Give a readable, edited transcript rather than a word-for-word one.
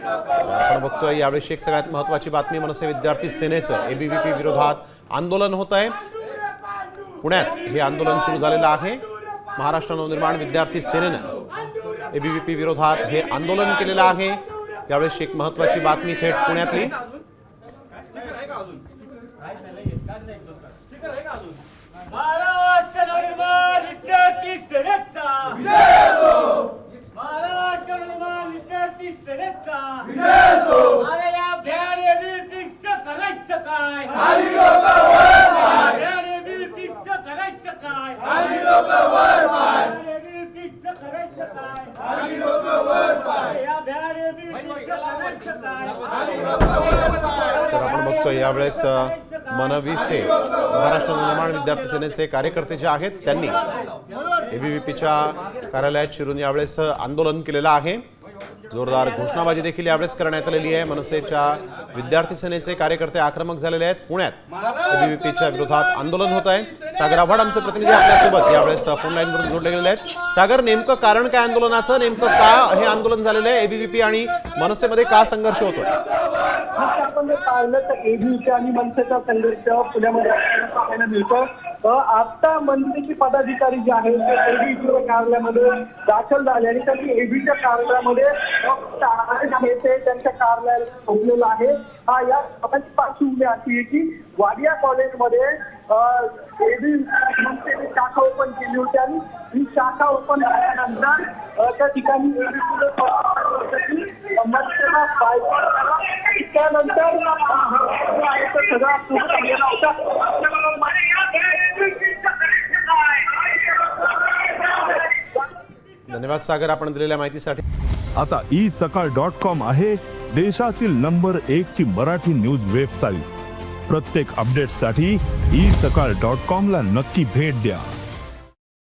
आपण बघतोय यावेळी एक सगळ्यात महत्त्वाची बातमी मनसे विद्यार्थी सेनेचं एबीव्हीपी विरोधात आंदोलन होत आहे। पुण्यात हे आंदोलन सुरू झालेलं आहे। महाराष्ट्र नवनिर्माण विद्यार्थी सेनेनं एबीव्हीपी विरोधात हे आंदोलन केलेलं आहे। यावेळी एक महत्त्वाची बातमी थेट पुण्यातली। महाराष्ट्र नवनिर्माण विद्यार्थी सेनेचा विजय असो। महाराष्ट्र नवनिर्माण विद्यार्थी सेनेचा विजय असो। अरे या भ्याडीचं करायचं काय? खाली लोक वर पाय। भ्याडीचं करायचं काय? खाली लोक वर पाय। भ्याडीचं करायचं काय? खाली लोक वर पाय। या भ्याडीचं करायचं काय? खाली लोक वर पाय। तर आपण बघतोय यावेळेस मनविसे महाराष्ट्र नवनिर्माण विद्यार्थी सेनेचे कार्यकर्ते जे आहेत त्यांनी एबीव्हीपीच्या कार्यालयात शिरून यावेळेस आंदोलन केलेलं आहे। जोरदार घोषणाबाजी देखील यावेळेस करण्यात आलेली आहे। मनसेच्या विद्यार्थी सेनेचे कार्यकर्ते आक्रमक झालेले आहेत। पुण्यात एबीव्हीपीच्या विरोधात आंदोलन होत आहे। सागर आव्हाड आमचे प्रतिनिधी आपल्यासोबत यावेळेस फोन लाईन वरून जोडले गेलेले आहेत। सागर, नेमकं कारण काय आंदोलनाचं? नेमकं का हे आंदोलन झालेलं आहे? एबीव्हीपी आणि मनसेमध्ये का संघर्ष होतोय? आपण पाहिलं तर एबीव्हीपी आणि मनसेचा संघर्ष पुण्यामध्ये पाहायला मिळतो। आता मनसेचे पदाधिकारी जे आहेत ते एबीव्हीपीच्या कार्यालयामध्ये दाखल झाले आणि त्यांनी एबीव्हीच्या कार्यालयामध्ये ते त्यांच्या कार्यालयाला झोपलेलं आहे। या पार्श्वभूमी अशी आहे की वाडिया कॉलेजमध्ये मनसेने शाखा ओपन केली होती आणि ही शाखा ओपन झाल्यानंतर त्या ठिकाणी मनसेला त्यानंतर सगळा धन्यवाद सागर, आपण दिलेल्या माहितीसाठी। आता isakal.com आहे देशातील नंबर 1 ची मराठी न्यूज वेबसाईट। प्रत्येक अपडेटसाठी isakal.com ला नक्की भेट द्या।